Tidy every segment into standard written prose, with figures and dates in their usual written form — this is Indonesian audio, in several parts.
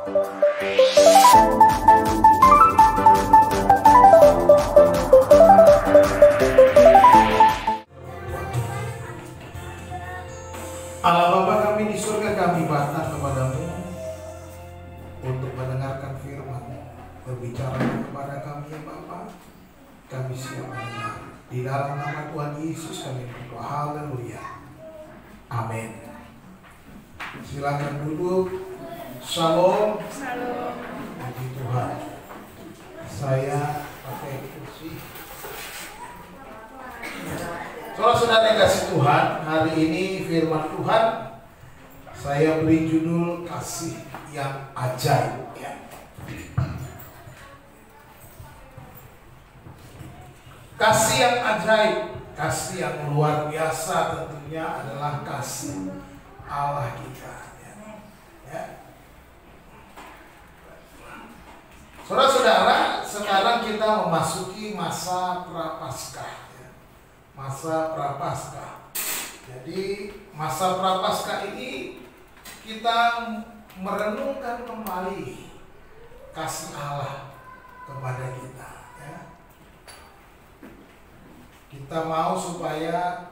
Allah Bapa kami di surga, kami bantah kepadamu untuk mendengarkan firman, berbicara kepada kami ya Bapa. Kami siap mendengar. Di dalam nama Tuhan Yesus kami berdoa. Haleluya. Amin. Silakan duduk. Shalom. Shalom. Puji Tuhan. Saya pakai kursi. Saudara-saudara yang kasih Tuhan, hari ini firman Tuhan saya beri judul kasih yang ajaib ya. Kasih yang ajaib, kasih yang luar biasa tentunya adalah kasih Allah kita ya. Saudara-saudara, sekarang kita memasuki masa Prapaskah. Masa Prapaskah. Jadi masa Prapaskah ini kita merenungkan kembali kasih Allah kepada kita ya. Kita mau supaya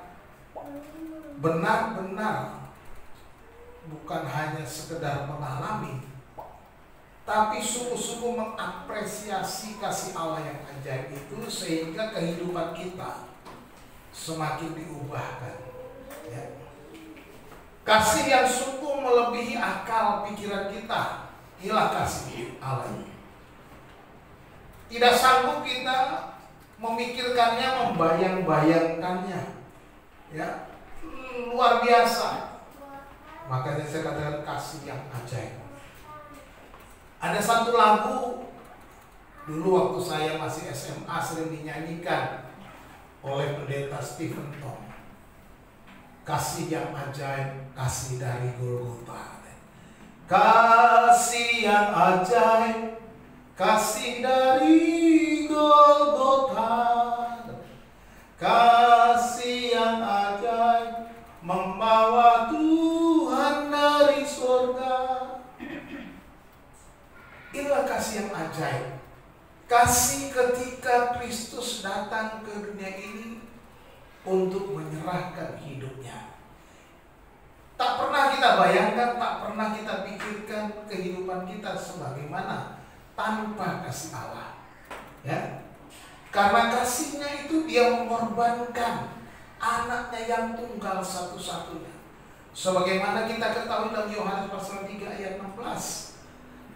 benar-benar bukan hanya sekedar mengalami, tapi sungguh-sungguh mengapresiasi kasih Allah yang ajaib itu, sehingga kehidupan kita semakin diubahkan ya. Kasih yang sungguh melebihi akal pikiran kita, inilah kasih Allah. Tidak sanggup kita memikirkannya, membayang-bayangkannya ya, luar biasa. Makanya saya katakan kasih yang ajaib. Ada satu lagu dulu waktu saya masih SMA sering dinyanyikan oleh pendeta Stephen Tong. Kasih yang ajaib, kasih dari Golgota. Kasih yang ajaib, kasih dari Golgota. Kasih yang ajaib, membawa Tuhan dari surga. Inilah kasih yang ajaib. Kasih ketika Kristus datang ke dunia ini untuk menyerahkan hidupnya. Tak pernah kita bayangkan, tak pernah kita pikirkan kehidupan kita sebagaimana tanpa kasih Allah. Ya, karena kasihnya itu dia mengorbankan anaknya yang tunggal satu-satunya. Sebagaimana kita ketahui dalam Yohanes pasal 3 ayat 16.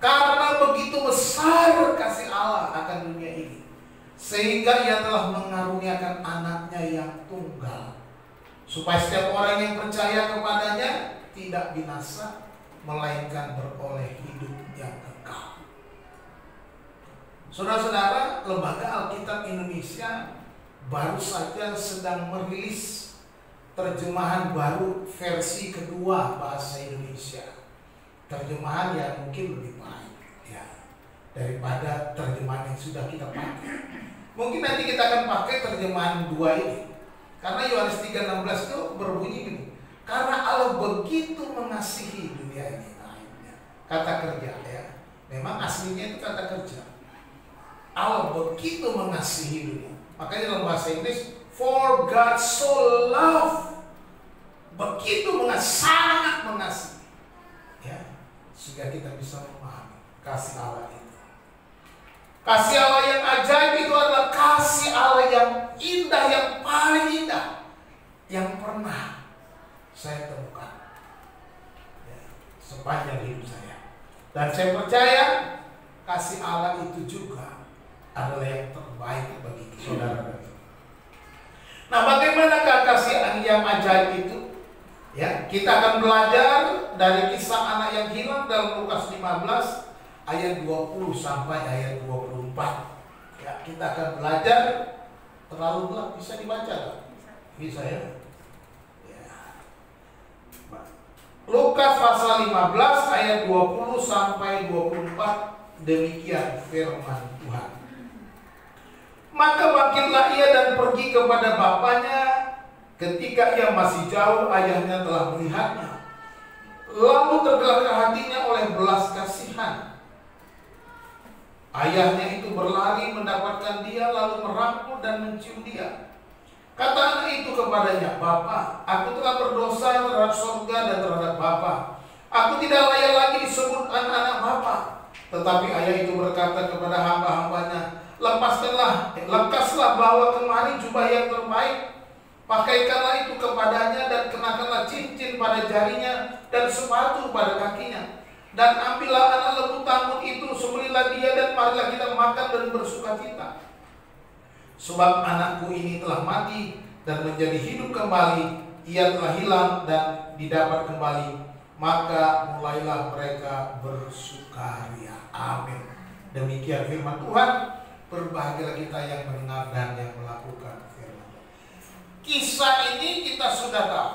Karena begitu besar kasih Allah akan dunia ini, sehingga ia telah mengaruniakan anaknya yang tunggal, supaya setiap orang yang percaya kepadanya tidak binasa, melainkan beroleh hidup yang kekal. Saudara-saudara, Lembaga Alkitab Indonesia baru saja sedang merilis terjemahan baru versi kedua bahasa Indonesia. Terjemahan yang mungkin lebih baik ya daripada terjemahan yang sudah kita pakai. Mungkin nanti kita akan pakai terjemahan 2 ini. Karena Yohanes 3:16 itu berbunyi gini. Karena Allah begitu mengasihi dunia ini. Nah, kata kerja ya. Memang aslinya itu kata kerja. Allah begitu mengasihi dunia. Makanya dalam bahasa Inggris, for God so loved, begitu sangat mengasihi ya. Sehingga kita bisa memahami kasih Allah itu. Kasih Allah yang ajaib itu adalah kasih Allah yang indah, yang paling indah yang pernah saya temukan ya, sepanjang hidup saya. Dan saya percaya kasih Allah itu juga adalah yang terbaik bagi saudara. Nah, bagaimanakah kasih yang ajaib itu? Ya, kita akan belajar dari kisah anak yang hilang dalam Lukas 15 ayat 20 sampai ayat 24. Ya, kita akan belajar. Terlalu gelap, bisa dibaca tak? Bisa ya? Ya. Lukas pasal 15 ayat 20 sampai 24, demikian firman Tuhan. Maka bangkitlah ia dan pergi kepada bapaknya. Ketika ia masih jauh, ayahnya telah melihatnya. Lalu tergerakkan hatinya oleh belas kasihan. Ayahnya itu berlari mendapatkan dia, lalu merangkul dan mencium dia. Kata anak itu kepadanya, "Bapa, aku telah berdosa terhadap surga dan terhadap Bapa. Aku tidak layak lagi disebut anak-anak Bapa." Tetapi ayah itu berkata kepada hamba-hambanya, lekaslah bawa kemari jubah yang terbaik, pakaikanlah itu kepadanya, dan kenakanlah cincin pada jarinya dan sepatu pada kakinya. Dan ambillah anak lembu tambun itu, sembelihlah dia, dan marilah kita makan dan bersukacita. Sebab anakku ini telah mati dan menjadi hidup kembali, ia telah hilang dan didapat kembali. Maka mulailah mereka bersukaria. Amin. Demikian firman Tuhan. Berbahagialah kita yang mendengar dan yang melakukan firman. Kisah ini kita sudah tahu.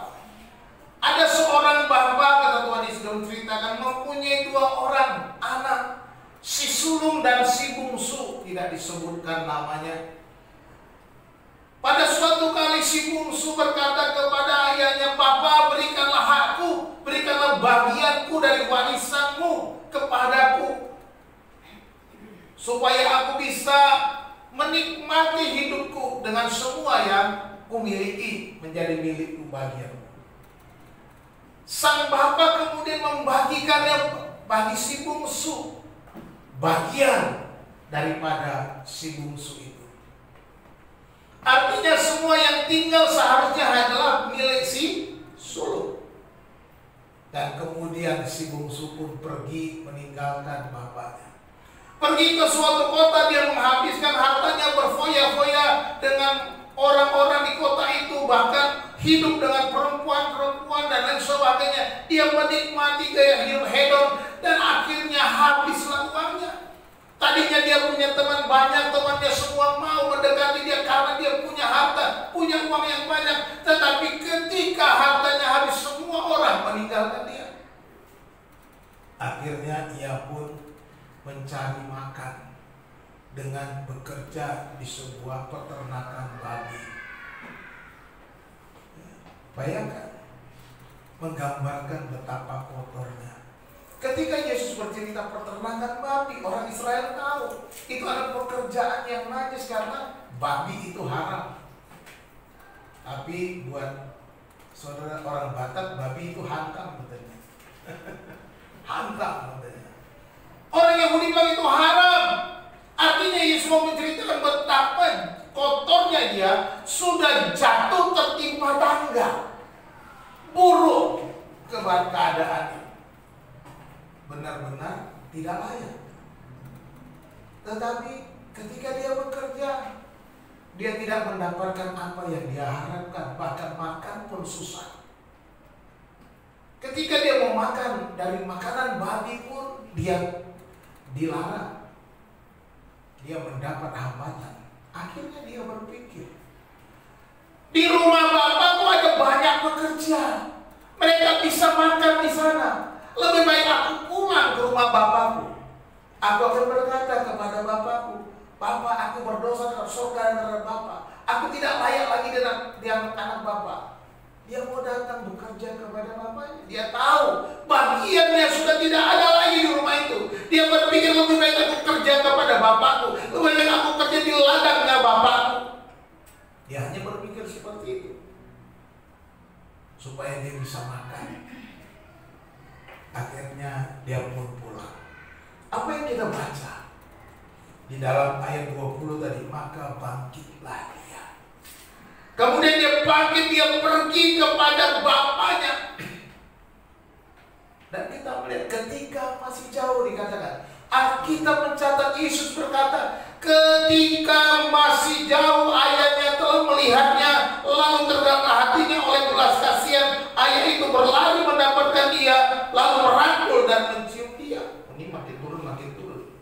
Ada seorang bapak, kata Tuhan Yesus menceritakan, mempunyai 2 orang anak, si sulung dan si bungsu, tidak disebutkan namanya. Pada suatu kali si bungsu berkata kepada ayahnya, "Papa, berikanlah hakku, berikanlah bagianku dari warisanmu kepadaku, supaya aku bisa menikmati hidupku dengan semua yang kumiliki menjadi milikku bagianmu." Sang bapak kemudian membagikannya bagi si bungsu, bagian daripada si bungsu itu. Artinya semua yang tinggal seharusnya adalah milik si sulung. Dan kemudian si bungsu pun pergi meninggalkan bapaknya. Pergi ke suatu kota, dia menghabiskan hartanya berfoya-foya dengan orang-orang di kota itu, bahkan hidup dengan perempuan-perempuan dan lain sebagainya. Dia menikmati gaya hidup hedon dan akhirnya habislah uangnya. Tadinya dia punya teman banyak, temannya semua mau mendekati dia karena dia punya harta, punya uang yang banyak. Tetapi ketika hartanya habis, semua orang meninggalkan dia. Akhirnya ia pun mencari makan dengan bekerja di sebuah peternakan babi. Bayangkan, menggambarkan betapa kotornya. Ketika Yesus bercerita peternakan babi, orang Israel tahu itu adalah pekerjaan yang najis karena babi itu haram. Tapi buat saudara orang Batak, babi itu hankam katanya. Hankam katanya. Orang Yahudi bilang itu haram. Artinya Yesus mau menceritakan betapa kotornya dia, sudah jatuh tertimpa tangga, buruk keadaannya, benar-benar tidak layak. Tetapi ketika dia bekerja, dia tidak mendapatkan apa yang dia harapkan, bahkan makan pun susah. Ketika dia mau makan dari makanan babi pun dia dilarang. Dia mendapat hambatan. Akhirnya dia berpikir, di rumah bapakku ada banyak pekerja, mereka bisa makan di sana. Lebih baik aku pulang ke rumah bapakku. Aku akan berkata kepada bapakku, "Bapak, aku berdosa terhadap surga dan terhadap Bapak. Aku tidak layak lagi dengan anak Bapak." Dia mau datang bekerja kepada bapaknya. Dia tahu bagiannya sudah tidak ada lagi di rumah itu. Dia berpikir, lebih baik aku kerja kepada bapakku, lebih baik aku kerja di ladangnya bapakku. Dia hanya berpikir seperti itu supaya dia bisa makan. Akhirnya dia pun pulang. Apa yang kita baca di dalam ayat 20 tadi? Maka bangkitlah dia. Kemudian dia bangkit, dia pergi kepada bapaknya. Dan kita melihat ketika masih jauh dikatakan, Alkitab mencatat Yesus berkata, ketika masih jauh ayahnya telah melihatnya, lalu tergeraklah hatinya oleh belas kasihan. Ayah itu berlari mendapatkan dia, lalu merangkul dan mencium dia. Ini makin turun, makin turun.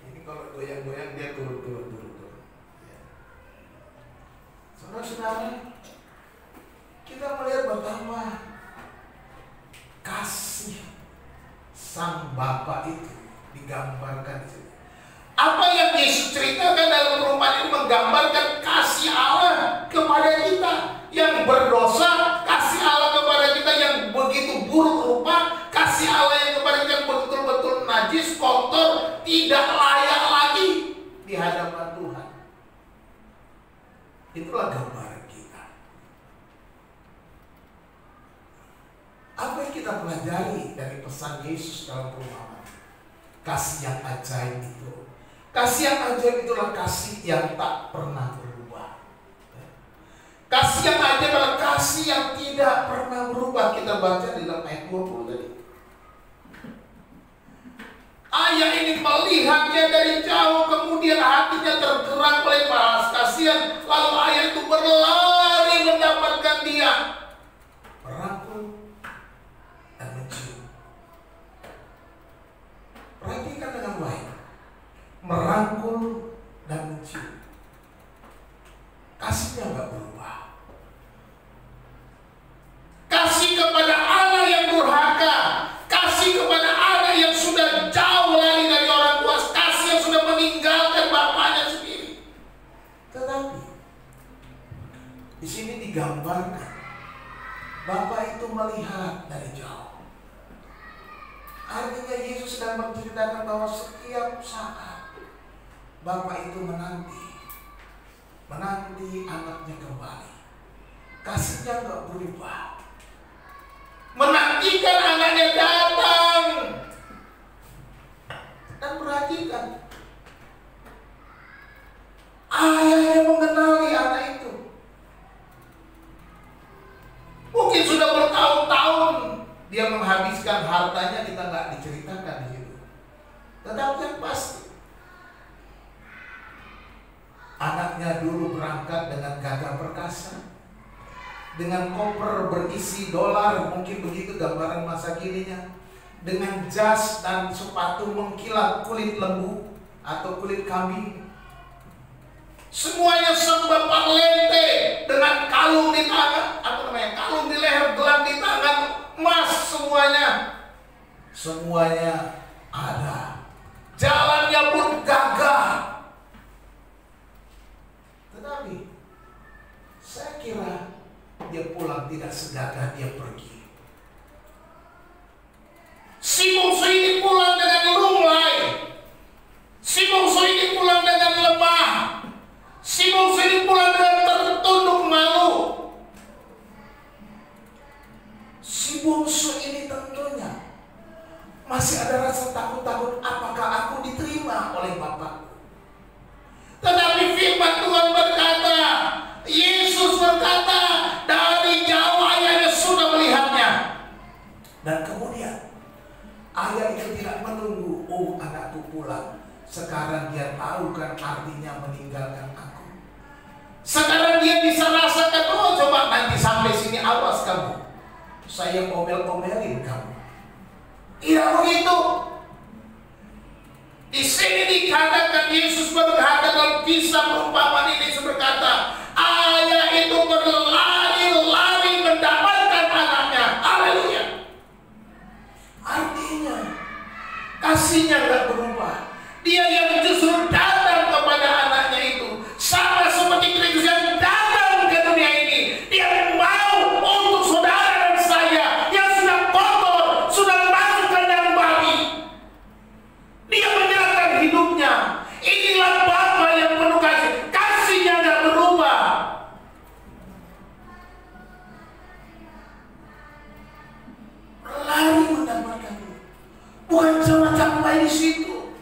Ini kalau goyang-goyang dia turun. Saudara-saudara, kita melihat betapa kasih sang Bapa itu digambarkan di sini. Apa yang Yesus ceritakan dalam perumpamaan ini menggambarkan kasih Allah kepada kita yang berdosa, kasih Allah kepada kita yang begitu buruk rupa, kasih Allah yang kepada kita yang betul-betul najis. najis, kotor, tidak layak lagi di hadapan Tuhan. Itulah gambaran kita. Apa yang kita pelajari dari pesan Yesus dalam perumpamaan? Kasih yang ajaib itu. Kasih yang ajaib itulah kasih yang tak pernah berubah. Kasih yang ajaib adalah kasih yang tidak pernah berubah. Kita baca di dalam ayat 20 tadi. Ayah ini melihatnya dari jauh, kemudian hatinya tergerak oleh belas kasihan. Lalu ayah itu berlari mendapatkan dia, merangkul dan mencium. Perhatikan dengan baik. Merangkul dan mencium. Kasihnya nggak berubah. Kasih kepada anak yang durhaka, kasih kepada anak yang sudah jauh lari dari orang tua, kasih yang sudah meninggalkan bapaknya sendiri. Tetapi di sini digambarkan bapak itu melihat dari jauh. Artinya Yesus sedang menceritakan bahwa setiap saat bapak itu menanti anaknya kembali. Kasihnya nggak berubah. Menantikan anaknya datang. Dan perhatikan, ayahnya mengenali anak itu. Mungkin sudah bertahun-tahun dia menghabiskan hartanya, kita nggak diceritakan di situ. Tetapi yang pasti, anaknya dulu berangkat dengan gagah perkasa, dengan koper berisi dolar, mungkin begitu gambaran masa kininya, dengan jas dan sepatu mengkilat kulit lembu atau kulit kambing. Semuanya serba parlente, dengan kalung di tangan, kalung di leher, gelang di tangan, emas semuanya ada. Jalannya pun gagah. Tetapi saya kira dia pulang tidak segagah dia pergi. Si bungsu ini pulang dengan lunglai. Si bungsu ini pulang dengan lemah. Si bungsu ini pulang dengan tertunduk malu. Si bungsu ini tentunya masih ada rasa takut-takut, apakah aku diterima oleh Bapakku. Tetapi firman Tuhan berkata, Yesus berkata, dari jauh ayahnya sudah melihatnya. Dan kemudian ayah itu tidak menunggu, oh anakku pulang. Sekarang dia tahu kan artinya meninggalkan aku. Sekarang dia bisa rasakan, oh coba nanti sampai sini awas kamu, saya omel-omelin kamu. Tidak begitu. Di sini dikatakan Yesus berkata dalam kisah perumpamaan ini, berkata, ayah itu berlari-lari mendapatkan anaknya. Haleluya. Artinya kasihnya tidak berubah. Dia yang justru datang kepada anaknya itu, sama seperti Kristus yang datang ke dunia ini. Dia mau untuk saudara dan saya yang sudah kotor, sudah masuk ke dalam babi. Dia menyerahkan hidupnya. Inilah Bapa yang penuh kasih. Kasihnya tidak berubah. Lari mendapatkan itu. Bukan cuma sampai di situ.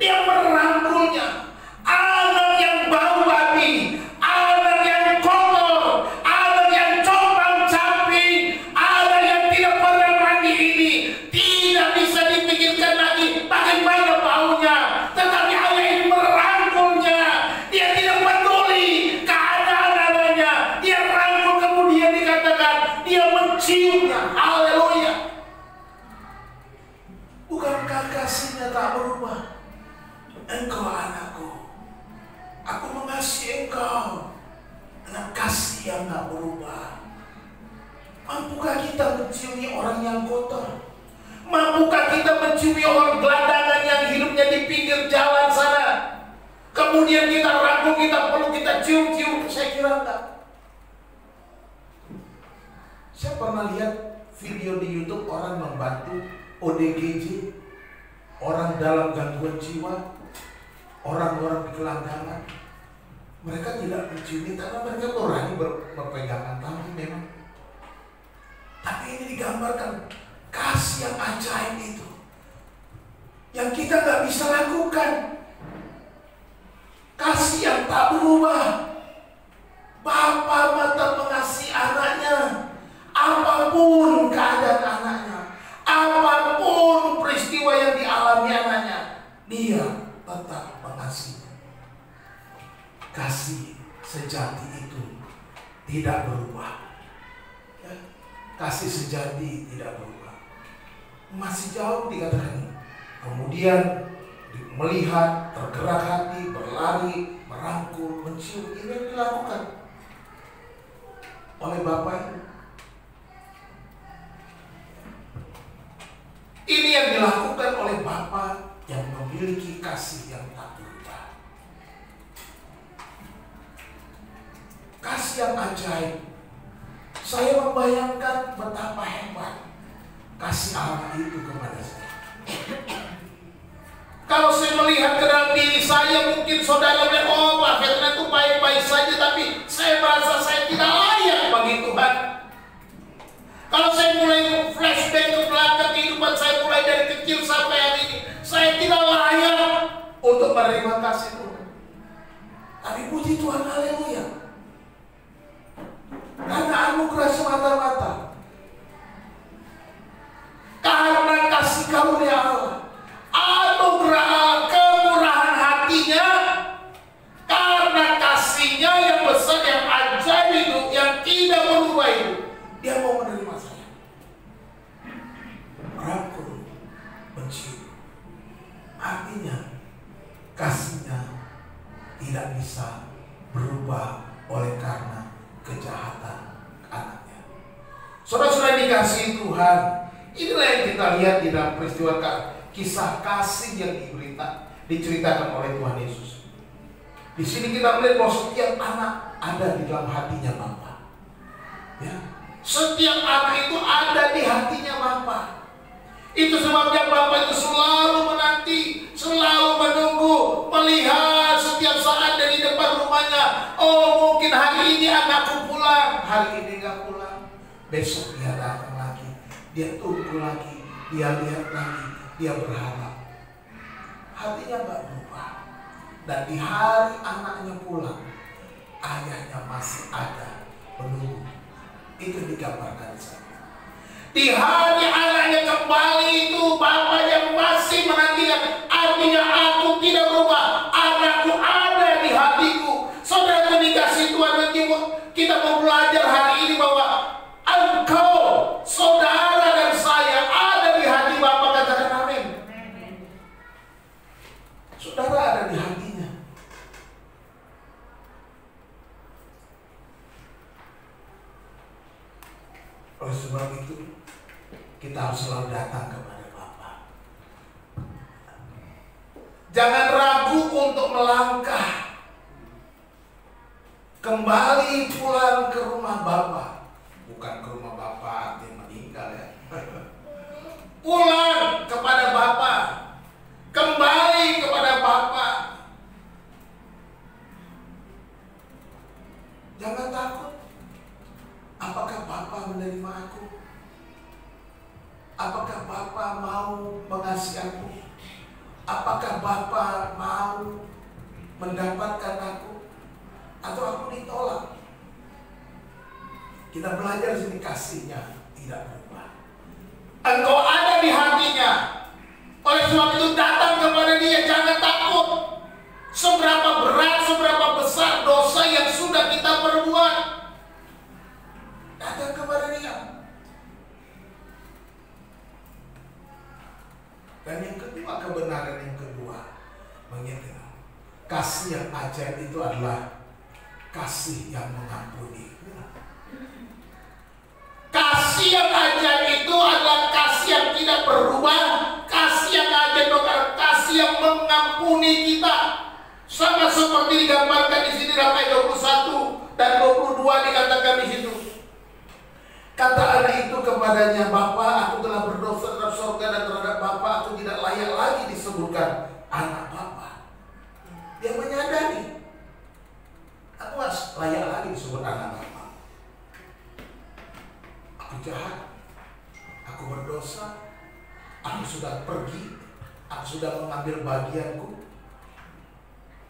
Dia merangkulnya. Anak yang bau babi, anak yang kotor, anak yang compang-camping, anak yang tidak pernah mandi ini, tidak bisa dipikirkan lagi bagaimana baunya. Tetapi ayah ini merangkulnya. Dia tidak peduli keadaan anaknya. Dia rangkul, kemudian dikatakan dia menciumnya. Haleluya. Bukankah kasihnya tak berubah? Engkau anakku, aku mengasihi engkau dengan kasih yang tak berubah. Mampukah kita menciumi orang yang kotor? Mampukah kita menciumi orang gelandangan yang hidupnya di pinggir jalan sana? Kemudian kita rangkul, kita perlu kita cium-cium. Saya kira enggak. Saya pernah lihat video di YouTube orang membantu ODGJ. orang dalam gangguan jiwa, orang-orang di gelandangan, mereka tidak menciumi karena mereka nurani berpegangan tangan memang. Tapi ini digambarkan kasih yang ajaib itu, yang kita nggak bisa lakukan. Kasih yang tak berubah. Bapa tetap mengasihi anaknya, apapun keadaan anaknya, apapun peristiwa yang dialami anaknya, dia tetap mengasihi. Kasih sejati itu tidak berubah. Kasih sejati tidak berubah. Masih jauh dikatakan. Kemudian melihat, tergerak hati, berlari, merangkul, mencium, ini yang dilakukan oleh Bapa itu. Ini yang dilakukan oleh Bapa yang memiliki kasih yang tak berubah. Kasih yang ajaib. Saya membayangkan betapa hebat kasih Allah itu kepada saya. Kalau saya melihat ke dalam diri saya, mungkin saudara bilang, oh Pak Ferdinand itu baik-baik saja, tapi saya merasa saya tidak layak bagi Tuhan. Kalau saya mulai flashback ke belakang kehidupan saya mulai dari kecil sampai hari ini, saya tidak layak untuk menerima kasih Tuhan. Tapi puji Tuhan, haleluya. Karena anugerah semata-mata. Karena kasih karunia Allah, anugerah kemurahan hatinya, karena kasihnya yang besar, yang ajaib itu, yang tidak berubah itu, dia mau menerima saya. Merangkul, mencium. Artinya kasihnya tidak bisa berubah oleh karena kejahatan anaknya. Saudara-saudara dikasihi Tuhan, inilah yang kita lihat di dalam peristiwa kisah kasih yang diceritakan oleh Tuhan Yesus. Di sini kita melihat bahwa setiap anak ada di dalam hatinya Bapa. Ya. Setiap anak itu ada di hatinya Bapa. Itu sebabnya Bapa itu selalu menanti, selalu menunggu, melihat setiap saat dari depan rumahnya. Oh, mungkin hari ini anakku pulang, hari ini nggak pulang. Besok dia datang lagi, dia tunggu lagi, dia lihat lagi, dia berharap. Hatinya nggak berubah. Dan di hari anaknya pulang, ayahnya masih ada menunggu. Itu digambarkan di sana. Di hari anaknya kembali itu, bapaknya masih menantikan. Artinya aku tidak berubah, anakku ada di hatiku. Saudara dikasih Tuhan, nanti kita mau belajar hari ini bahwa engkau, saudara dan saya ada di hati Bapa. Katakan amin. Saudara ada di hatinya. Oleh sebab itu, kita harus selalu datang kepada Bapa. Jangan ragu untuk melangkah kembali pulang ke rumah Bapa. Bukan ke rumah Bapa yang meninggal ya. Pulang kepada Bapa, kembali kepada Bapa. Jangan takut. Apakah Bapa menerima aku? Apakah Bapa mau mengasihi aku? Apakah Bapa mau mendapatkan aku? Atau aku ditolak? Kita belajar sini, kasihnya tidak berubah. Engkau ada di hatinya. Oleh sebab itu datang kepada Dia, jangan takut. Seberapa berat, seberapa besar dosa yang sudah kita perbuat, datang kepada Dia. Dan yang kedua, kebenaran yang kedua, mengingat kasih yang ajaib itu adalah kasih yang mengampuni. Kasih yang ajaib itu adalah kasih yang tidak berubah. Kasih yang ajaib adalah kasih yang mengampuni kita. Sama seperti digambarkan di sini dalam ayat 21 dan 22 dikatakan di situ. Kata anak itu kepadanya, Bapa, aku telah berdosa terhadap surga dan terhadap Bapa, aku tidak layak layak lagi disebutkan anak Bapa. Dia menyadari, aku nggak layak lagi disebut anak Bapa. Aku jahat, aku berdosa, aku sudah pergi, aku sudah mengambil bagianku.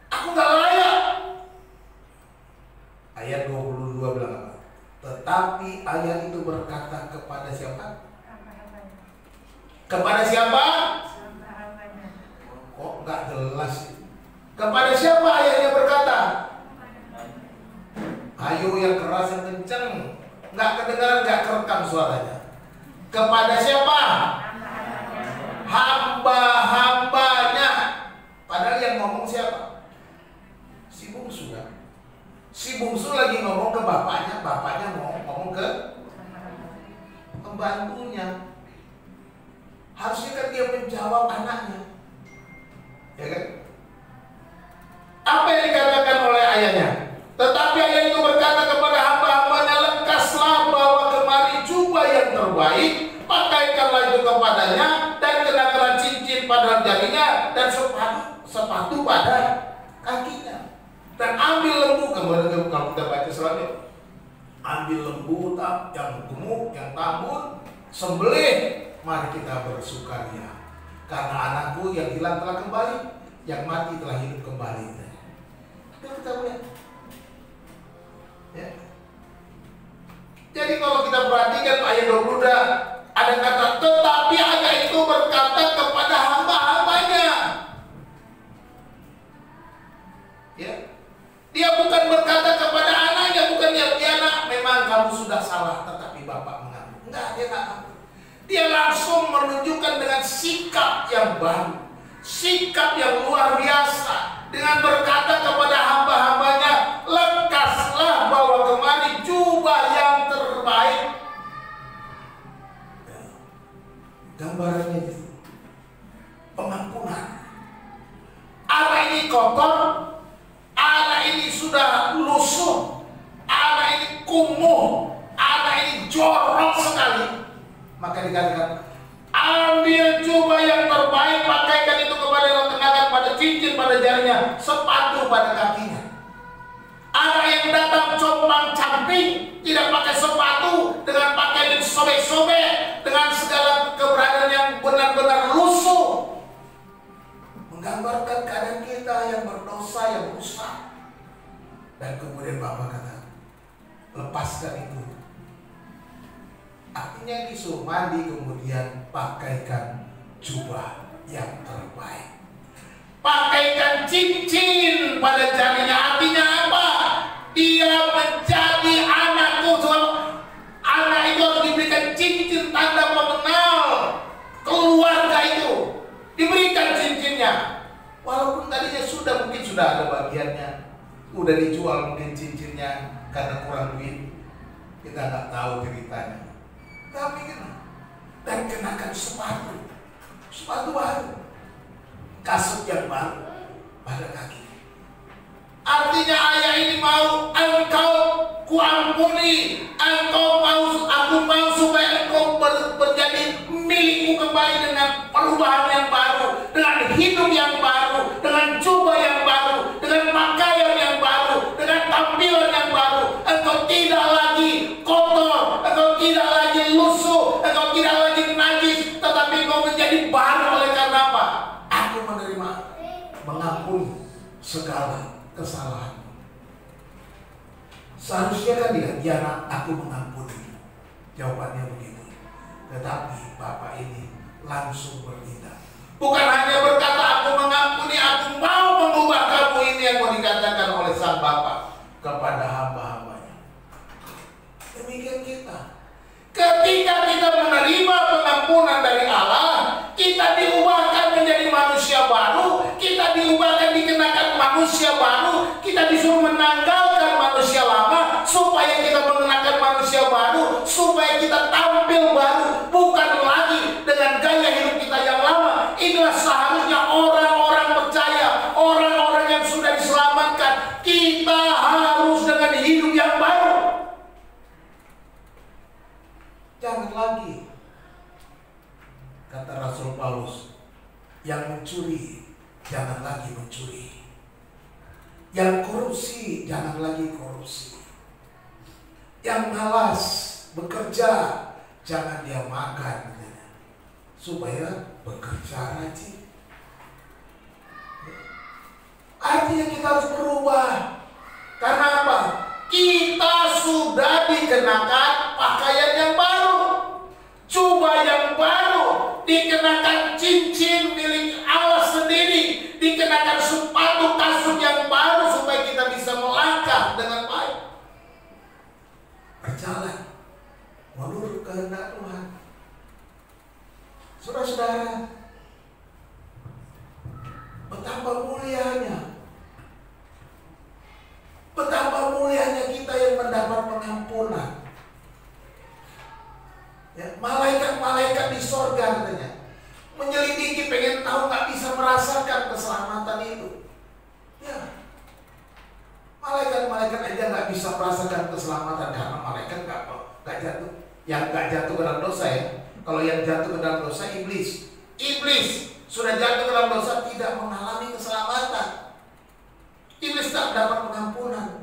Aku nggak layak. Ayat 22 bilang apa? Tetapi ayat itu berkata kepada siapa? Kepada siapa? Kok nggak jelas? Kepada siapa ayatnya berkata? Ayo yang keras, yang kencang. Nggak kedengaran, nggak kerekam suaranya. Kepada siapa? Hamba-hambanya. Padahal yang ngomong siapa? Si bungsu kan? Si bungsu lagi ngomong ke bapaknya, bapaknya mau ngomong ke pembantunya. Harusnya kan dia menjawab anaknya, ya kan? Apa yang dikatakan oleh ayahnya? Tetapi ayah itu berkata kepada hamba-hambanya, lekaslah bawa kemari jubah yang terbaik, pakaikanlah itu kepadanya, dan kenakanlah cincin pada jarinya, dan sepatu pada kakinya. Dan ambil lembu, kemudian kalau kita baca selanjutnya, ambil lembu yang gemuk, yang tambun, sembelih, mari kita bersukaria, karena anakku yang hilang telah kembali, yang mati telah hidup kembali. Kita lihat, ya. Jadi kalau kita perhatikan ayat 22, ada kata tetapi ayat itu berkata kepada hamba-hambanya. Ya. Dia bukan berkata kepada anaknya, bukan dia anak, memang kamu sudah salah, tetapi bapak mengaku. Enggak, dia tak ngaku. Dia langsung menunjukkan dengan sikap yang baru, sikap yang luar biasa, dengan berkata kepada hamba-hambanya, lekaslah bawa kemari jubah yang terbaik. Gambarannya itu pengampunan. Anak ini kotor, anak ini sudah lusuh, anak ini kumuh, anak ini jorok sekali. Maka dikatakan, ambil jubah yang terbaik, pakaikan itu kepada, kenakan pada cincin pada jarinya, sepatu pada kakinya. Anak yang datang compang camping, tidak pakai sepatu, dengan pakaian yang sobek-sobek, dengan segala keberadaan yang benar-benar lusuh, menggambarkan keadaan kita yang berdosa, yang rusak. Dan kemudian Bapak kata, lepaskan itu. Artinya disuruh mandi, kemudian pakaikan jubah yang terbaik, pakaikan cincin pada jarinya. Artinya apa? Dia menjadi anakku. Anak itu harus diberikan cincin, tanda mengenal keluarga itu, diberikan cincinnya. Walaupun tadinya mungkin sudah ada bagiannya, udah dijual mungkin cincinnya karena kurang duit, kita nggak tahu ceritanya. Tapi dan kenakan sepatu baru, kasut yang baru pada kaki. Artinya ayah ini mau engkau kuampuni, aku mau supaya engkau menjadi milikku kembali dengan perubahan yang baru, dengan hidup yang baru, dengan jubah yang baru, dengan pakaian yang baru, dengan tampilan yang baru. Engkau tidak lagi kotor, engkau tidak lagi lusuh, engkau tidak lagi najis, tetapi engkau menjadi baru. Oleh karena apa? Aku menerima, mengampuni segala kesalahan. Seharusnya kan dia anak, aku mengampuni. Jawabannya begitu. Tetapi Bapak ini langsung bertindak. Bukan hanya berkata aku mengampuni, aku mau mengubah kamu. Ini yang mau dikatakan oleh sang Bapak kepada hamba-hambanya. Demikian kita. Ketika kita menerima pengampunan dari Allah, kita diubahkan menjadi manusia baru, kita diubahkan dikenakan manusia baru, kita disuruh menanggalkan manusia lama supaya kita mengenakan manusia baru, supaya kita tampil baru, bukan lagi dengan gaya hidup kita yang lama. Inilah seharusnya orang-orang percaya, orang-orang yang sudah diselamatkan. Kita harus dengan hidup yang baru. Jangan lagi, kata Rasul Paulus, Yang mencuri, jangan lagi mencuri. Yang korupsi, jangan lagi korupsi. Yang malas bekerja, jangan dia makan. Supaya bekerja rajin. Artinya kita harus berubah. Karena apa? Kita sudah dikenakan pakaian yang baru, jubah yang baru, dikenakan cincin milik Allah sendiri, dikenakan sepatu kasut yang baru supaya kita bisa melangkah dengan baik, berjalan menurut kehendak Tuhan. Saudara-saudara, betapa mulianya, betapa mulianya kita yang mendapat pengampunan. Ya, malaikat-malaikat di sorga katanya menyelidiki, pengen tahu, nggak bisa merasakan keselamatan itu. Ya, malaikat-malaikat aja nggak bisa merasakan keselamatan karena malaikat nggak jatuh, yang nggak jatuh ke dalam dosa ya. Kalau yang jatuh ke dalam dosa iblis sudah jatuh ke dalam dosa, tidak mengalami keselamatan. Iblis tak dapat pengampunan.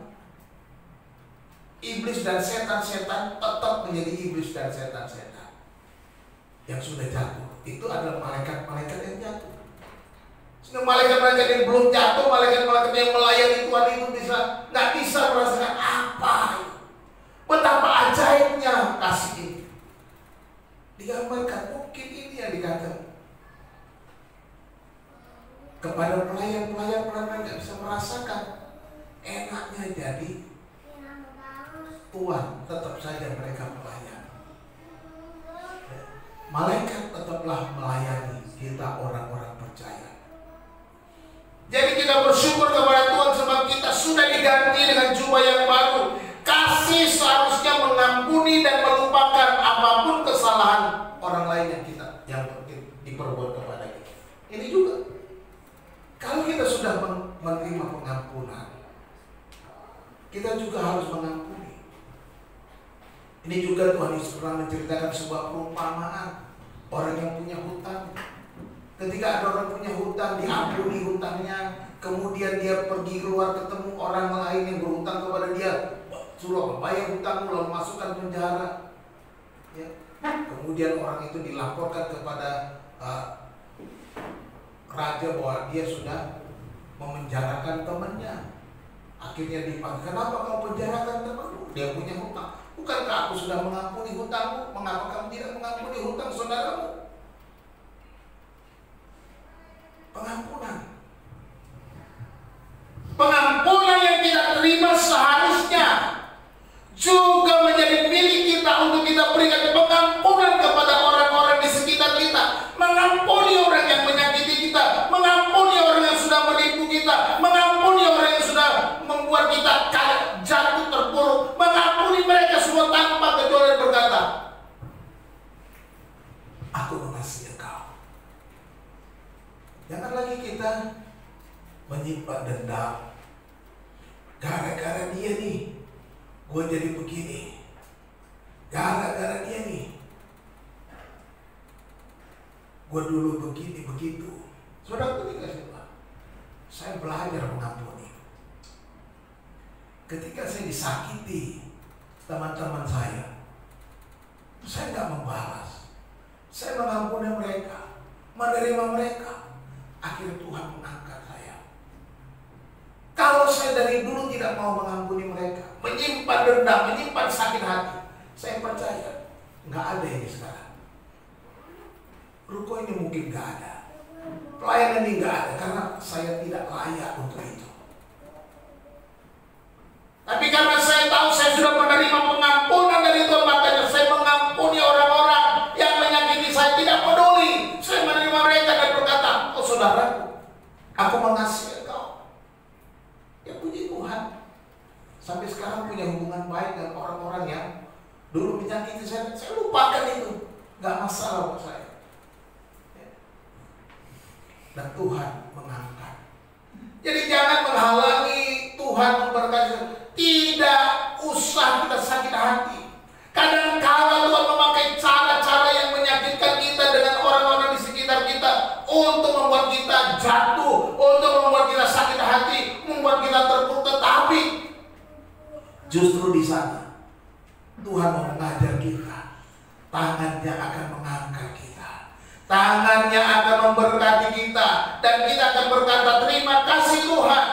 Iblis dan setan-setan tetap menjadi iblis dan setan-setan yang sudah jatuh. Itu adalah malaikat-malaikat yang jatuh. Sehingga malaikat-malaikat yang belum jatuh, malaikat-malaikat yang melayani Tuhan itu nggak bisa merasakan apa itu. Betapa ajaibnya kasih ini. Digambarkan, mungkin ini yang dikatakan kepada pelayan-pelayan nggak bisa merasakan enaknya jadi tuan, tetap saja mereka pelayan. Malaikat tetaplah melayani kita orang-orang percaya. Jadi kita bersyukur kepada Tuhan sebab kita sudah diganti dengan jubah yang baru. Kasih seharusnya mengampuni dan melupakan apapun kesalahan orang lain yang diperbuat kepada kita. Ini juga, kalau kita sudah menerima pengampunan, kita juga harus mengampuni. Ini juga Tuhan Yesus pernah menceritakan sebuah perumpamaan orang yang punya hutang. Ketika ada orang punya hutang, diampuni hutangnya, kemudian dia pergi keluar ketemu orang lain yang berhutang kepada dia, suruh bayar hutang, lalu masukkan penjara. Ya. Kemudian orang itu dilaporkan kepada raja bahwa dia sudah memenjarakan temannya. Akhirnya dipanggil, kenapa kau penjarakan temanmu? Dia punya hutang. Bukankah aku sudah mengampuni hutangmu? Mengapa kamu tidak mengampuni hutang saudaramu? Pengampunan yang kita terima seharusnya juga menjadi milik kita untuk kita berikan pengampunan kepada orang-orang di sekitar kita. Mengampuni orang yang menyakiti kita, mengampuni orang yang sudah menipu kita, mengampuni orang yang sudah membuat kita jatuh terpuruk, mengampuni mereka semua tanpa kecuali berkata, aku mengasihi engkau. Jangan lagi kita menyimpan dendam. Gara-gara dia nih, gue jadi begini. Gara-gara dia nih, gue dulu begini begitu. Saudara itu dikasih Tuhan. Saya belajar mengampuni. Ketika saya disakiti teman-teman saya nggak membalas. Saya mengampuni mereka, menerima mereka. Akhirnya Tuhan mengangkat saya. Kalau saya dari dulu tidak mau mengampuni mereka, menyimpan dendam, menyimpan sakit hati, saya percaya nggak ada ini sekarang. Ruko ini mungkin nggak ada, pelayanan ini nggak ada, karena saya tidak layak untuk itu. Tapi karena saya tahu saya sudah menerima pengampunan dari Tuhan, makanya saya mengampuni orang-orang yang menyakiti saya, tidak peduli. Saya menerima mereka dan berkata, oh saudaraku, aku mengasihi engkau. Ya puji Tuhan, sampai sekarang punya hubungan baik dengan orang-orang yang dulu menyakiti saya. Saya lupakan itu, nggak masalah buat saya. Dan Tuhan mengangkat. Jadi jangan menghalangi Tuhan memberkati. Tidak usah kita sakit hati. Kadang-kala Tuhan memakai cara-cara yang menyakitkan kita dengan orang-orang di sekitar kita untuk membuat kita jatuh, untuk membuat kita sakit hati, membuat kita terpuruk. Tetapi justru di sana Tuhan mau mengajar kita. Tangannya akan mengangkat kita, tangannya akan memberkati kita, dan kita akan berkata, terima kasih Tuhan.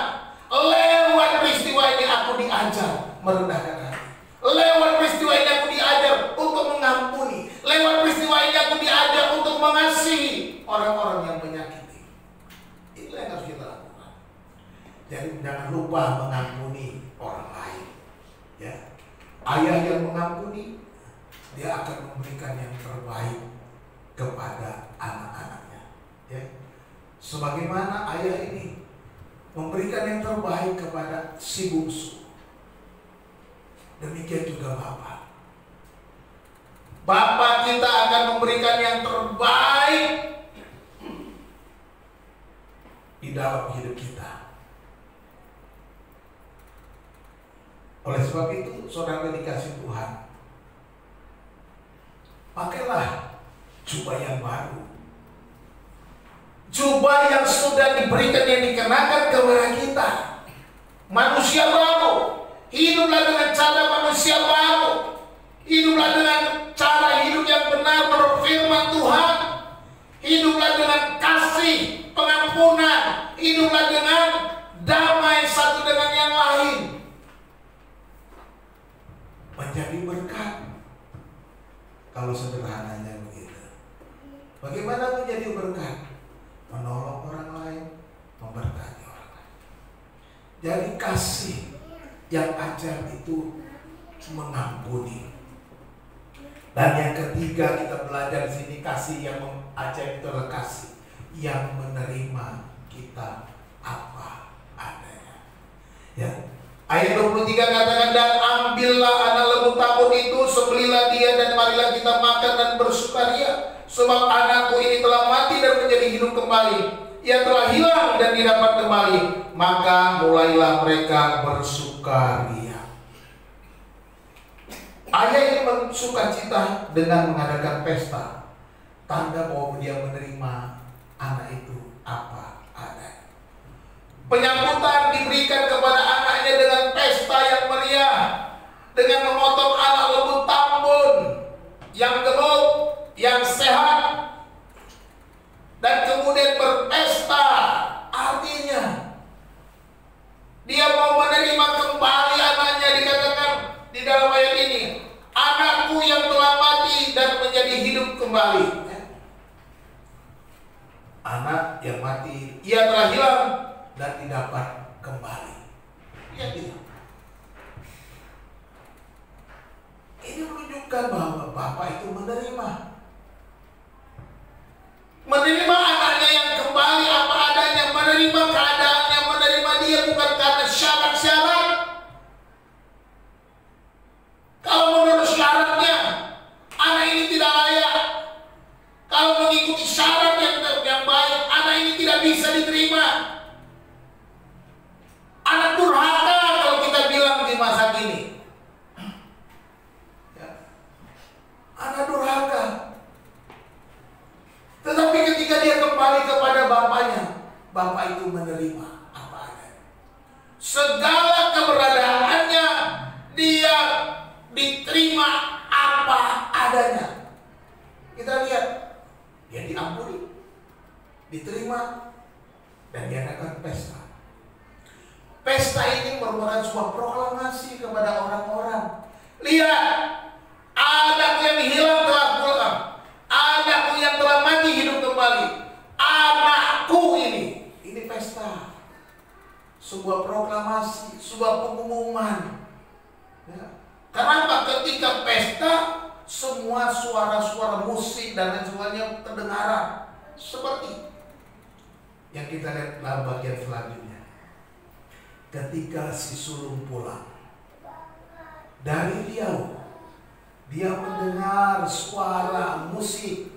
Lewat peristiwa ini aku diajar merendahkan hati. Lewat peristiwa ini aku diajar untuk mengampuni. Lewat peristiwa ini aku diajar untuk mengasihi orang-orang yang menyakiti. Itulah yang harus kita lakukan. Jadi jangan lupa mengampuni orang lain. Ya, ayah yang mengampuni, dia akan memberikan yang terbaik kepada anak-anaknya. Ya, sebagaimana ayah ini memberikan yang terbaik kepada si bungsu, demikian juga Bapak. Bapak kita akan memberikan yang terbaik di dalam hidup kita. Oleh sebab itu, saudara dikasih Tuhan, pakailah jubah yang baru. Jubah yang sudah diberikan, yang dikenakan kepada kita. Manusia baru. Hiduplah dengan cara manusia baru. Hiduplah dengan cara hidup yang benar menurut firman Tuhan. Hiduplah dengan kasih, pengampunan. Hiduplah dengan damai satu dengan yang lain. Menjadi berkat. Kalau sederhananya begitu. Bagaimana menjadi berkat? Menolong orang lain, memberkati orang lain. Jadi kasih yang ajar itu mengampuni. Dan yang ketiga kita belajar di sini, kasih yang ajar itu adalah kasih yang menerima kita apa adanya. Ya. Ayat 23 katakan, dan ambillah anak lembu tabur itu, sembelilah dia, dan marilah kita makan dan bersukaria. Sebab anakku ini telah mati dan menjadi hidup kembali. Ia telah hilang dan didapat kembali. Maka mulailah mereka bersukaria. Ayah ini bersukacita dengan mengadakan pesta, tanda bahwa dia menerima anak itu apa adanya. Penyambutan diberikan kepada anaknya dengan pesta yang meriah, dengan memotong anak lembu tambun yang gemuk, yang sehat, dan kemudian berpesta. Artinya dia mau menerima kembali anaknya. Dikatakan di dalam ayat ini, anakku yang telah mati dan menjadi hidup kembali. Anak yang mati, ia telah hilang dan didapat kembali. Ya, gitu. Ini menunjukkan bahwa Bapak itu menerima anaknya yang kembali apa adanya, menerima keadaannya, menerima dia bukan karena syarat-syarat. Kalau menurut syaratnya anak ini tidak layak, kalau mengikuti syarat yang baik, anak ini tidak bisa diterima. Anak durhaka kalau kita bilang di masa kini. Ya. Anak durhaka. Tetapi ketika dia kembali kepada bapaknya, bapak itu menerima apa adanya. Segala keberadaannya, dia diterima apa adanya. Kita lihat, dia diampuni, diterima, dan diadakan pesta. Pesta ini merupakan sebuah proklamasi kepada orang-orang. Lihat, anakku yang hilang telah pulang, anakku yang telah mati hidup kembali. Anakku ini pesta. Sebuah proklamasi, sebuah pengumuman. Ya. Kenapa ketika pesta semua suara-suara musik dan lain sebagainya terdengar, seperti yang kita lihat dalam bagian selanjutnya. Ketika si sulung pulang dari Riau, dia mendengar suara musik.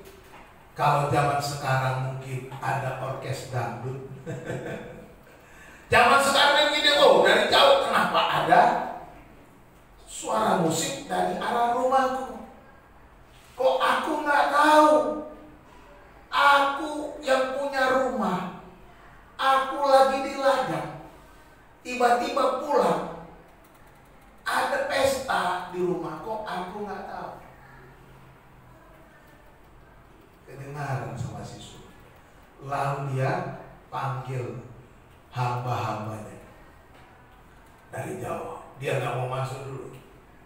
Kalau zaman sekarang mungkin ada orkes dangdut. Zaman sekarang ini dari jauh, kenapa ada suara musik dari arah rumahku? Kok aku nggak tahu? Aku yang punya Lalu dia panggil hamba-hambanya dari jauh. Dia nggak mau masuk dulu.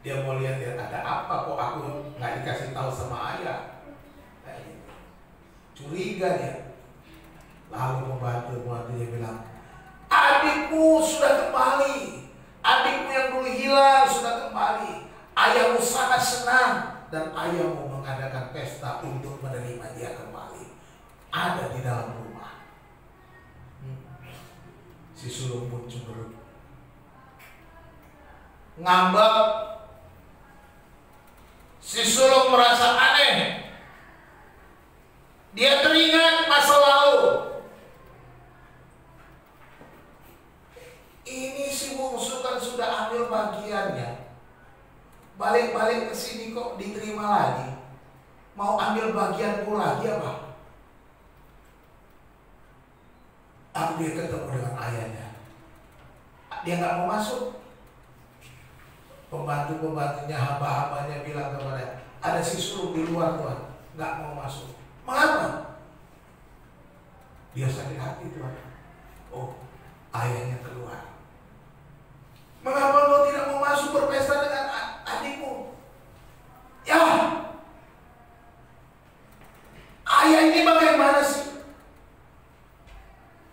Dia mau lihat ada apa kok aku nggak dikasih tahu sama ayah. Nah, gitu. Curiga dia. Lalu pembantu-pembantunya bilang, adikmu sudah kembali. Adikmu yang dulu hilang sudah kembali. Ayahmu sangat senang dan ayahmu mengadakan pesta untuk menerima dia kembali. Ada di dalam rumah. Si sulung pun cemberut, ngambek. Si sulung merasa aneh. Dia teringat masa lalu. Ini si bungsu kan sudah ambil bagiannya. Balik-balik ke sini kok diterima lagi. Mau ambil bagianku lagi apa? Dia ketemu dengan ayahnya. Dia nggak mau masuk. Pembantu-pembantunya, hamba-hambanya bilang kepada, ada si sulung di luar Tuhan, nggak mau masuk. Mengapa? Dia sakit hati Tuhan. Oh, ayahnya keluar. Mengapa kau tidak mau masuk berpesta dengan adikmu? Ya, ayah ini bagaimana sih?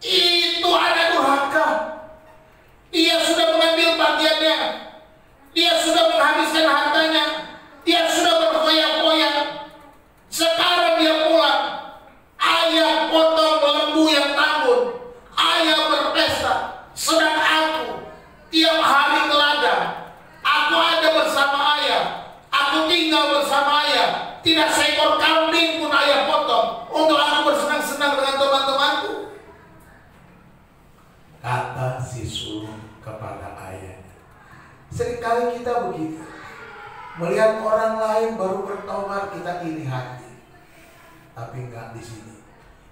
Itu ada durhaka. Dia sudah mengambil bagiannya. Dia sudah menghabiskan hartanya. Dia sudah berfoya-foya. Sekarang dia pulang. Ayah potong lembu yang tanggung. Ayah berpesta. Sedang aku tiap hari ke ladang. Aku ada bersama ayah. Aku tinggal bersama ayah. Tidak seekor kambing pun ayah potong untuk aku bersenang-senang dengan teman-temanku. Kata si sulung kepada ayahnya. Seringkali kita begitu. Melihat orang lain baru bertobat, kita iri hati. Tapi enggak di sini.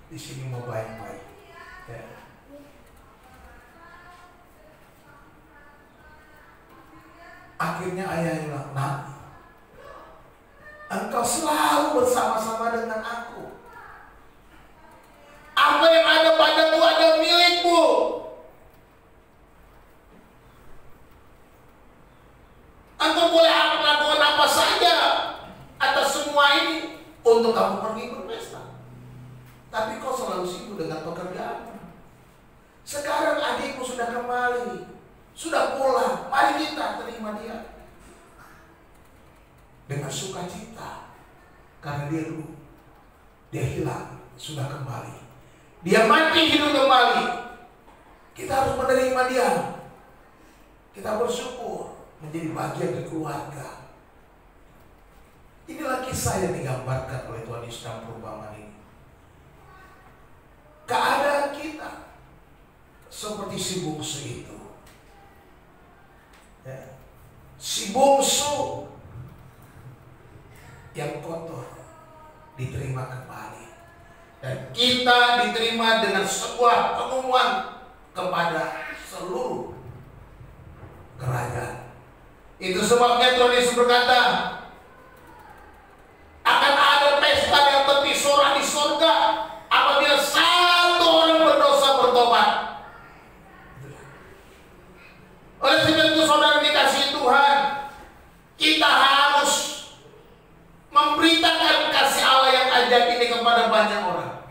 Di sini mau baik-baik. Ya. Akhirnya ayah bilang, nah, engkau selalu bersama-sama dengan aku. Apa yang ada padaku ada milikmu. Engkau boleh lakukan apa saja atas semua ini untuk kamu pergi berpesta. Tapi kau selalu sibuk dengan pekerjaan. Sekarang adikmu sudah kembali, sudah pulang. Mari kita terima dia dengan sukacita, karena dia hilang, sudah kembali. Dia mati hidup kembali. Kita harus menerima dia. Kita bersyukur menjadi bagian dari keluarga. Inilah kisah yang digambarkan oleh Tuhan Yesus dalam perumpamaan ini. Keadaan kita seperti si bungsu itu. Ya. Si bungsu yang kotor diterima kembali. Dan kita diterima dengan sebuah pengumuman kepada seluruh kerajaan. Itu sebabnya Tuhan Yesus berkata, akan ada pesta yang tersorak di surga apabila satu orang berdosa bertobat. Oleh sebab itu saudara dikasihi Tuhan, kita harus memberitakan kasih Allah yang ajaib ini kepada banyak orang.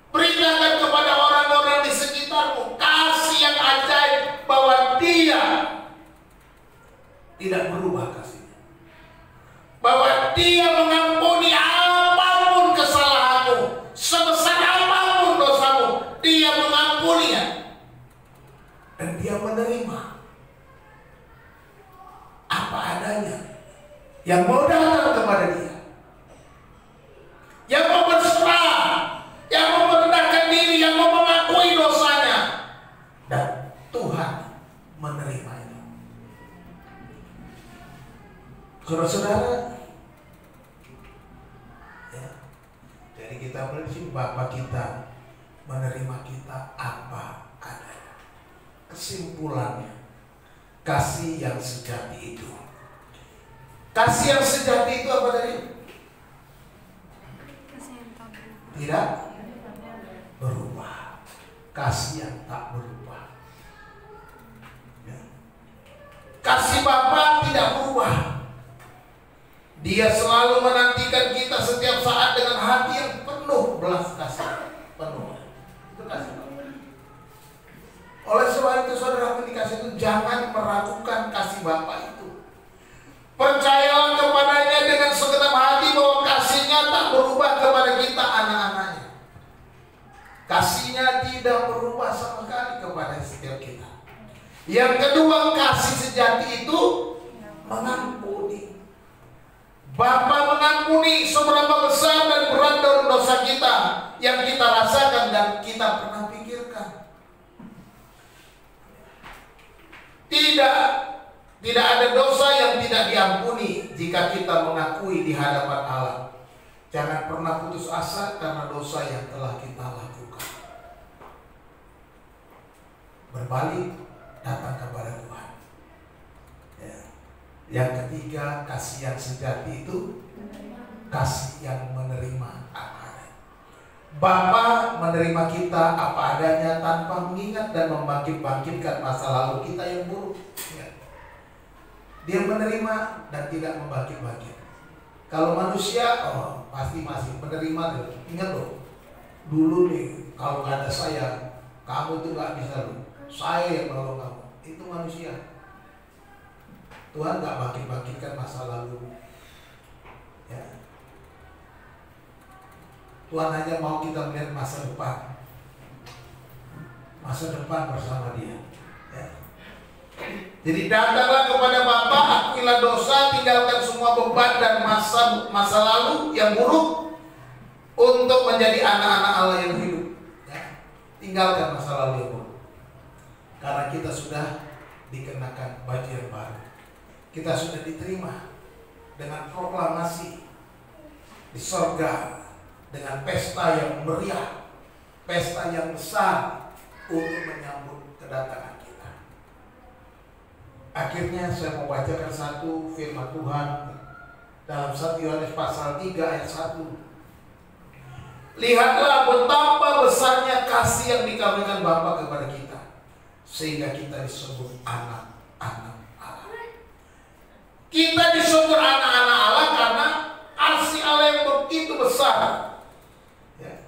Beritakan kepada orang-orang di sekitarmu kasih yang ajaib, bahwa Dia tidak berubah kasihnya, bahwa Dia mengampuni apapun kesalahanmu, sebesar apapun dosamu, Dia mengampuninya, dan Dia menerima apa adanya yang mau datang kepada Dia, yang mau berserah, yang mau merendahkan diri, yang mau mengakui dosanya, dan Tuhan menerima itu. Saudara-saudara, ya, jadi kita berarti Bapa kita menerima kita apa adanya. Kesimpulannya, kasih yang sejati itu. Kasih yang sejati itu apa tadi? Tidak berubah. kasih yang tak berubah. Ya. Kasih Bapa tidak berubah. Dia selalu menantikan kita setiap saat dengan hati yang penuh belas kasih. Penuh. Itu kasih Bapa. Oleh sebab itu saudara dikasih itu, jangan meragukan kasih Bapa itu. Percayalah kepadanya dengan segenap hati bahwa kasihnya tak berubah kepada kita anak-anaknya. Kasihnya tidak berubah sama sekali kepada setiap kita. Yang kedua, kasih sejati itu mengampuni. Bapa mengampuni seberapa besar dan berat dosa kita yang kita rasakan dan kita pernah pikirkan. Tidak ada dosa yang tidak diampuni jika kita mengakui di hadapan Allah. Jangan pernah putus asa karena dosa yang telah kita lakukan. Berbalik, datang kepada Tuhan. Ya. Yang ketiga, kasih yang sejati itu kasih yang menerima apa adanya. Bapa menerima kita apa adanya tanpa mengingat dan membangkit-bangkitkan masa lalu kita yang buruk. Ya. Dia menerima dan tidak membangkit-bangkit. Kalau manusia, pasti masih menerima. Ingat loh, dulu nih kalau nggak ada saya, kamu tuh nggak bisa loh. Saya yang menolong kamu. Itu manusia. Tuhan nggak bangkit-bangkitkan masa lalu. Ya. Tuhan hanya mau kita melihat masa depan. Masa depan bersama Dia. Ya. Jadi datanglah kepada Bapa, akuilah dosa, tinggalkan semua beban dan masa lalu yang buruk untuk menjadi anak-anak Allah yang hidup. Ya. Tinggalkan masa lalu yang buruk. Karena kita sudah dikenakan baju yang baru. Kita sudah diterima dengan proklamasi di sorga, dengan pesta yang meriah, pesta yang besar untuk menyambut kedatangan kita. Akhirnya saya mau bacakan satu firman Tuhan dalam 1 Yohanes pasal 3 ayat 1. Lihatlah betapa besarnya kasih yang dikaruniakan Bapa kepada kita, sehingga kita disebut anak-anak Allah. Kita disebut anak-anak Allah karena kasih Allah yang begitu besar. Ya.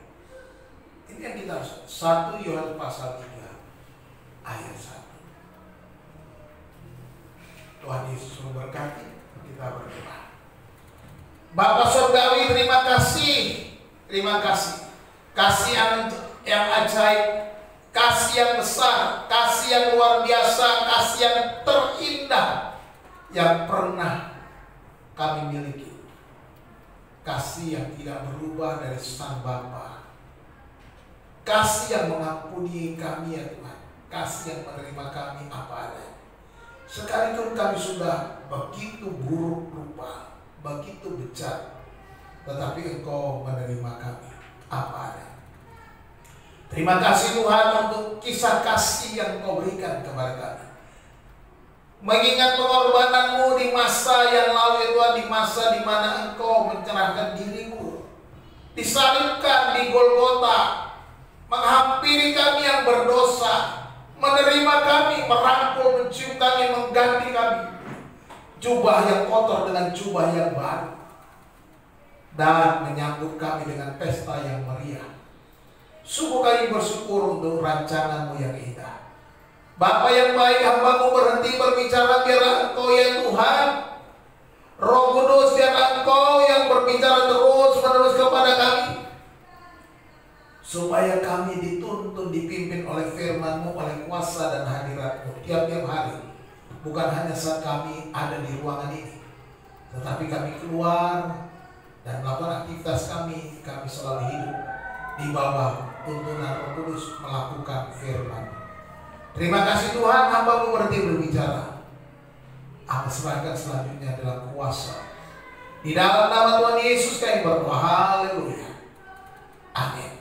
Ini yang kita harus. 1 Yohanes pasal 3 ayat 1. Tuhan Yesus memberkati. Kita berdoa. Bapa Surgawi, terima kasih. Terima kasih. Kasih yang ajaib, kasih yang besar, kasih yang luar biasa, kasih yang terindah yang pernah kami miliki. Kasih yang tidak berubah dari Sang Bapa. Kasih yang mengampuni kami ya Tuhan. Kasih yang menerima kami apa adanya. Sekalipun kami sudah begitu buruk rupa, begitu bejat, tetapi Engkau menerima kami apa adanya. Terima kasih Tuhan untuk kisah kasih yang Engkau berikan kepada kami. Mengingat pengorbanan-Mu di masa yang lalu ya Tuhan, di masa di mana Engkau menyerahkan diri-Mu, disalibkan di Golgota, menghampiri kami yang berdosa, menerima kami, merangkul, mencium kami, mengganti kami jubah yang kotor dengan jubah yang baru, dan menyambut kami dengan pesta yang meriah. Sungguh kami bersyukur untuk rancangan-Mu yang indah. Bapa yang baik, hamba-Mu berhenti berbicara, biarlah Engkau ya Tuhan, Roh Kudus, biarlah Engkau yang berbicara terus menerus kepada kami, supaya kami dituntun, dipimpin oleh firman-Mu, oleh kuasa dan hadirat-Mu tiap-tiap hari. Bukan hanya saat kami ada di ruangan ini, tetapi kami keluar dan melakukan aktivitas kami selalu hidup di bawah tuntunan Roh Kudus melakukan firman. Terima kasih Tuhan, hamba-Mu berhenti berbicara. Aku serahkan selanjutnya dalam kuasa. Di dalam nama Tuhan Yesus kami berdoa. Haleluya. Amin.